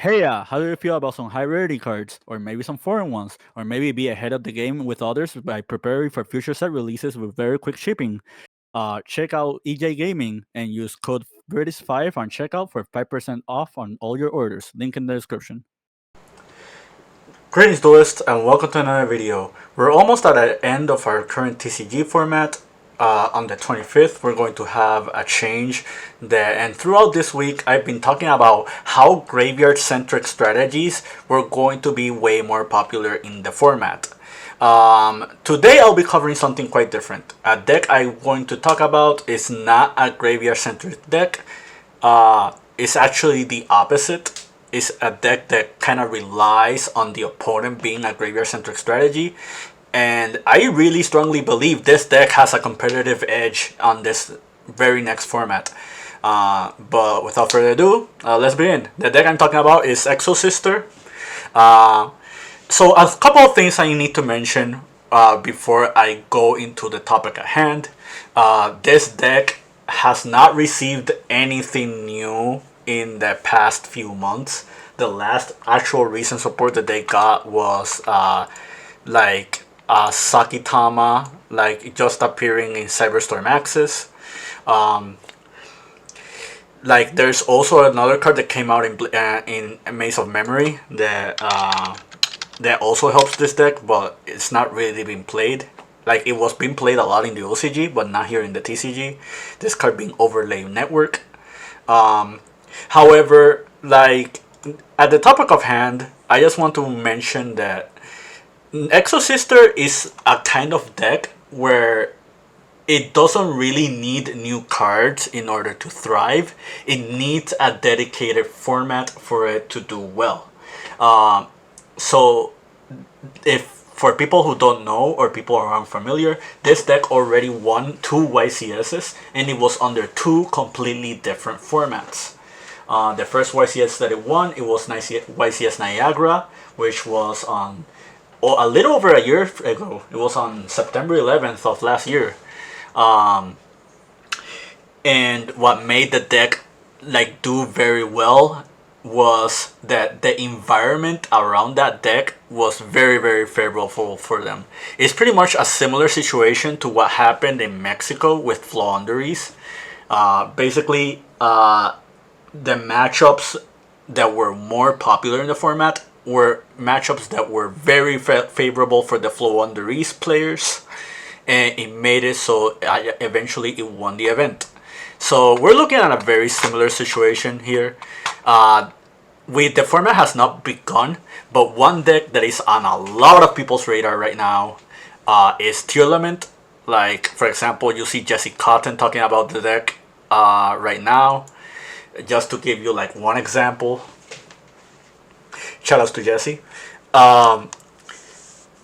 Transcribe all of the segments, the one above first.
Hey, how do you feel about some high rarity cards, or maybe some foreign ones, or maybe be ahead of the game with others by preparing for future set releases with very quick shipping? Check out EJ Gaming and use code British5 on checkout for 5% off on all your orders. Link in the description. Greetings duelists and welcome to another video. We're almost at the end of our current TCG format. On the 25th we're going to have a change there, and throughout this week I've been talking about how graveyard centric strategies were going to be way more popular in the format. Today I'll be covering something quite different. A deck I'm going to talk about is not a graveyard centric deck. It's actually the opposite. Is a deck that kind of relies on the opponent being a graveyard centric strategy, and I really strongly believe this deck has a competitive edge on this very next format. But without further ado, let's begin. The deck I'm talking about is Exosister. So a couple of things I need to mention before I go into the topic at hand. This deck has not received anything new in the past few months. The last actual recent support that they got was Sakitama, like just appearing in Cyberstorm Axis. There's also another card that came out in Maze of Memory that also helps this deck, but it's not really being played. Like, it was being played a lot in the OCG, but not here in the TCG. This card being Overlay Network. However, at the topic of hand, I just want to mention that Exosister is a kind of deck where it doesn't really need new cards in order to thrive. It needs a dedicated format for it to do well. So, if for people who don't know or people who are unfamiliar, this deck already won 2 YCSs, and it was under 2 completely different formats. The first YCS that it won, it was YCS Niagara, which was on a little over a year ago. It was on September 11th of last year. And what made the deck do very well was that the environment around that deck was very, very favorable for them. It's pretty much a similar situation to what happened in Mexico with Floowandereeze. Basically, the matchups that were more popular in the format were matchups that were very favorable for the Floowandereeze players, and it made it so eventually it won the event. So we're looking at a very similar situation here. The format has not begun, but one deck that is on a lot of people's radar right now is Tearlament. Like, for example, you see Jesse Cotton talking about the deck right now. Just to give you one example, shoutouts to Jesse.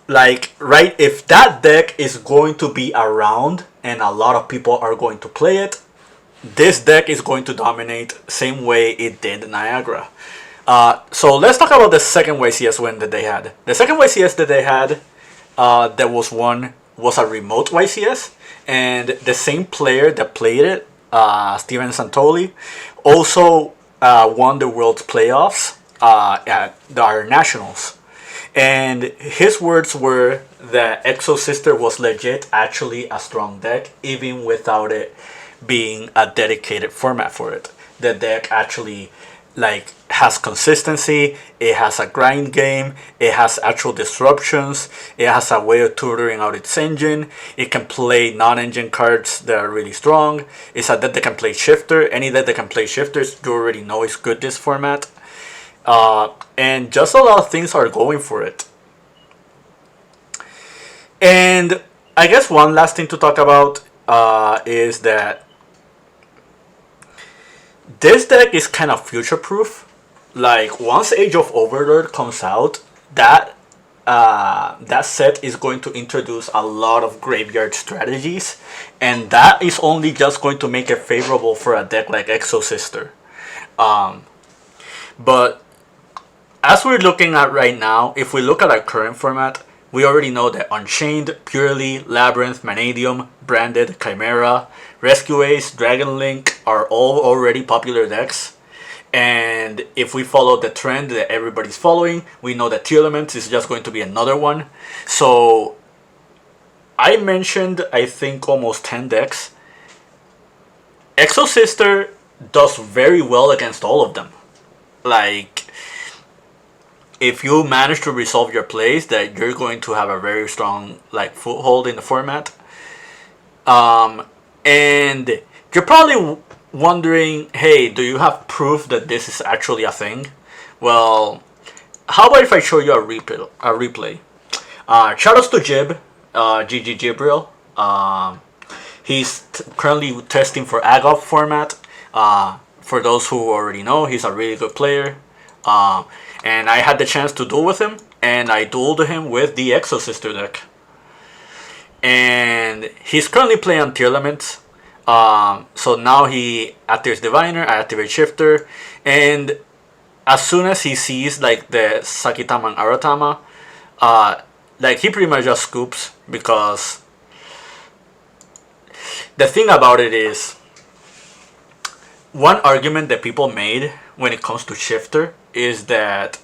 If that deck is going to be around and a lot of people are going to play it, this deck is going to dominate same way it did Niagara. So let's talk about the second YCS win that they had. The second YCS that they had that was won was a remote YCS, and the same player that played it, Steven Santoli, also won the World's Playoffs at our Nationals. And his words were that Exosister was legit actually a strong deck, even without it being a dedicated format for it. The deck actually has consistency, it has a grind game, it has actual disruptions, it has a way of tutoring out its engine, it can play non-engine cards that are really strong, it's a deck that can play shifter. Any deck that can play shifters, you already know is good this format. And just a lot of things are going for it. And I guess one last thing to talk about is that this deck is kind of future proof. Once Age of Overlord comes out, that set is going to introduce a lot of graveyard strategies, and that is only just going to make it favorable for a deck like Exosister. But as we're looking at right now, if we look at our current format, we already know that Unchained, Purely, Labyrinth, Vanadium, Branded, Chimera, Rescue Ace, Dragon Link are all already popular decks. And if we follow the trend that everybody's following, we know that Tier Elements is just going to be another one. So I mentioned, I think, almost 10 decks. Exosister does very well against all of them. Like, if you manage to resolve your plays, that you're going to have a very strong like foothold in the format. And you're probably wondering, hey, do you have proof that this is actually a thing? Well, how about if I show you a replay? Shoutouts to Jib, GG Jibril. He's currently testing for Agop format. For those who already know, he's a really good player. And I had the chance to duel with him, and I dueled him with the Exosister deck. And he's currently playing on Tier Elements. So now he activates Diviner, I activate Shifter, and as soon as he sees like the Sakitama and Aratama, like he pretty much just scoops, because the thing about it is, one argument that people made when it comes to Shifter is that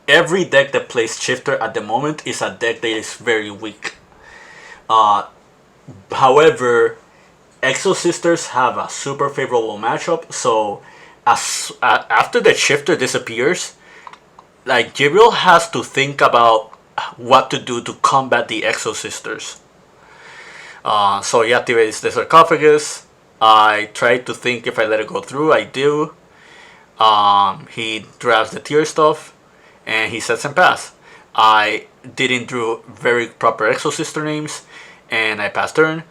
every deck that plays Shifter at the moment is a deck that is very weak. However, Exosisters have a super favorable matchup, so after the Shifter disappears, like Jibril has to think about what to do to combat the Exosisters. So he activates the Sarcophagus. I try to think if I let it go through. I do. He grabs the tier stuff, and he sets and pass. I didn't do very proper Exosister names, and I pass turn.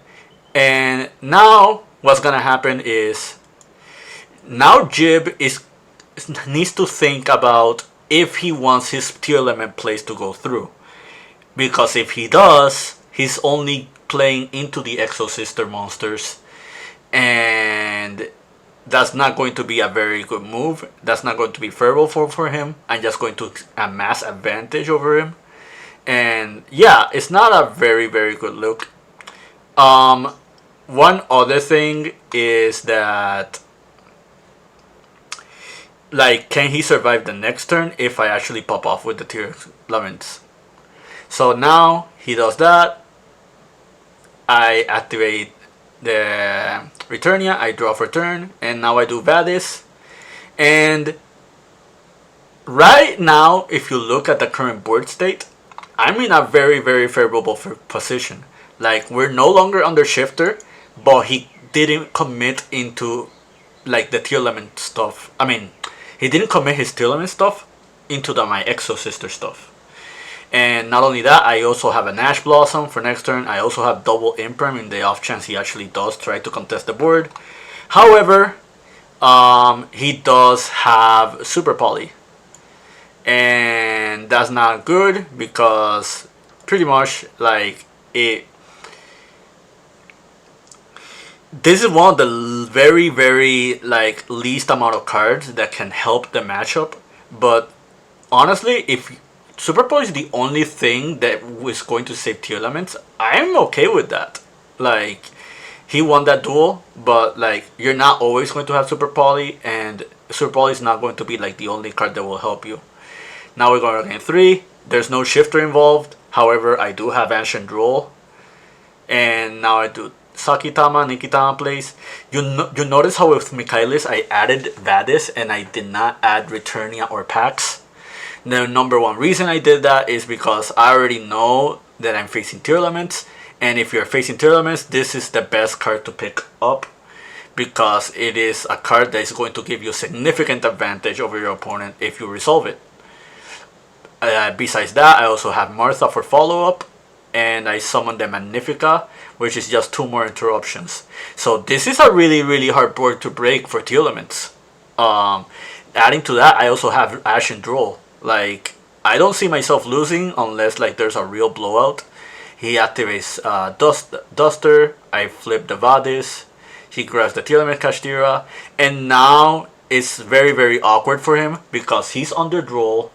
And now what's gonna happen is, now Jib needs to think about if he wants his tier element plays to go through, because if he does, he's only playing into the Exosister monsters, and that's not going to be a very good move. That's not going to be favorable for him. I'm just going to amass advantage over him, and yeah, it's not a very good look. One other thing is that, like, can he survive the next turn if I actually pop off with the tier 11s? So now he does that. I activate the Returnia, I draw for turn, and now I do Vadis. And right now, if you look at the current board state, I'm in a very favorable position. Like, we're no longer under Shifter, but he didn't commit into like the tier element stuff. I mean, he didn't commit his tier element stuff into my Exosister stuff. And not only that, I also have an Ash Blossom for next turn. I also have double Imperm in the off chance he actually does try to contest the board. However, he does have Super Poly, and that's not good, because pretty much like it. This is one of the very like least amount of cards that can help the matchup. But honestly, if Super Poly is the only thing that is going to save tier elements, I'm okay with that. Like, he won that duel, but like, you're not always going to have Super Poly, and Super Poly is not going to be like the only card that will help you. Now we're going to game 3. There's no Shifter involved. However, I do have Ancient Droll, and now I do Sakitama, Nikitama plays. You notice how with Michaelis I added Vadis and I did not add Returnia or Pax. The number one reason I did that is because I already know that I'm facing tier elements, and if you're facing tier elements, this is the best card to pick up, because it is a card that is going to give you significant advantage over your opponent if you resolve it. Besides that, I also have Martha for follow-up, and I summon the Magnifica, which is just 2 more interruptions. So this is a really hard board to break for tier elements. Adding to that, I also have Ash and Droll. Like, I don't see myself losing unless like there's a real blowout. He activates Duster, I flip the Vadis, he grabs the tier element Kashtira, and now it's very awkward for him because he's under Droll.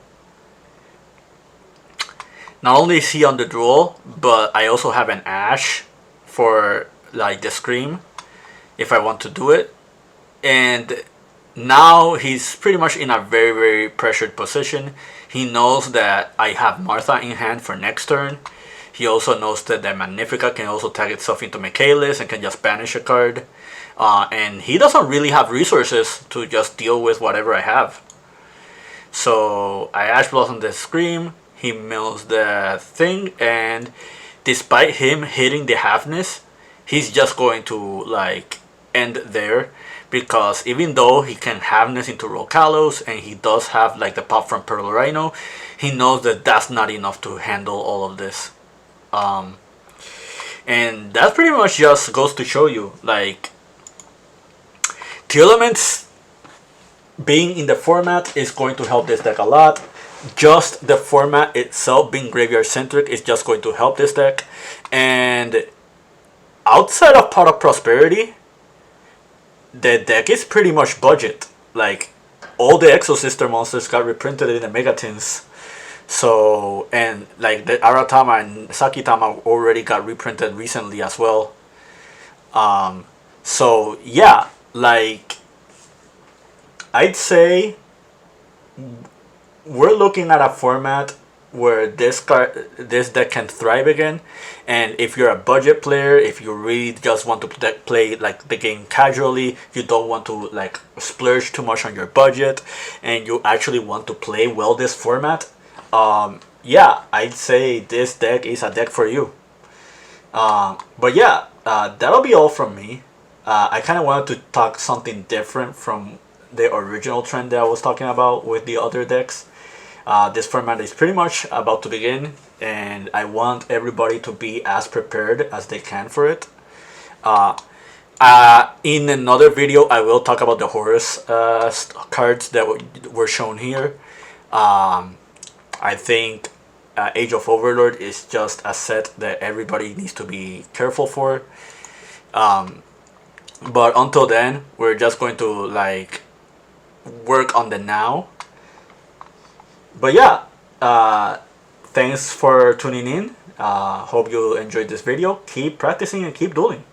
Not only is he on the Droll, but I also have an Ash for like the Scream if I want to do it. And now he's pretty much in a very, very pressured position. He knows that I have Martha in hand for next turn. He also knows that the Magnifica can also tag itself into Michaelis and can just banish a card. And he doesn't really have resources to just deal with whatever I have. So I Ash Blossom the Scream, he mills the thing, and despite him hitting the halfness, he's just going to like end there, because even though he can halfness into Rokalos and he does have like the pop from Pearl Rhino, he knows that that's not enough to handle all of this. And that pretty much just goes to show you, like, Tearlaments being in the format is going to help this deck a lot. Just the format itself being graveyard centric is just going to help this deck. And outside of Pot of Prosperity, the deck is pretty much budget. Like, all the Exosister monsters got reprinted in the Megatins. So, and like the Aratama and Sakitama already got reprinted recently as well. So yeah, like, I'd say we're looking at a format where this deck can thrive again. And if you're a budget player, if you really just want to play like the game casually, you don't want to like splurge too much on your budget, and you actually want to play well this format, yeah, I'd say this deck is a deck for you. But yeah, that'll be all from me. I kind of wanted to talk something different from the original trend that I was talking about with the other decks. This format is pretty much about to begin, and I want everybody to be as prepared as they can for it. In another video, I will talk about the Horus cards that were shown here. I think Age of Overlord is just a set that everybody needs to be careful for. But until then, we're just going to like work on the now. But yeah, thanks for tuning in. Hope you enjoyed this video. Keep practicing and keep dueling.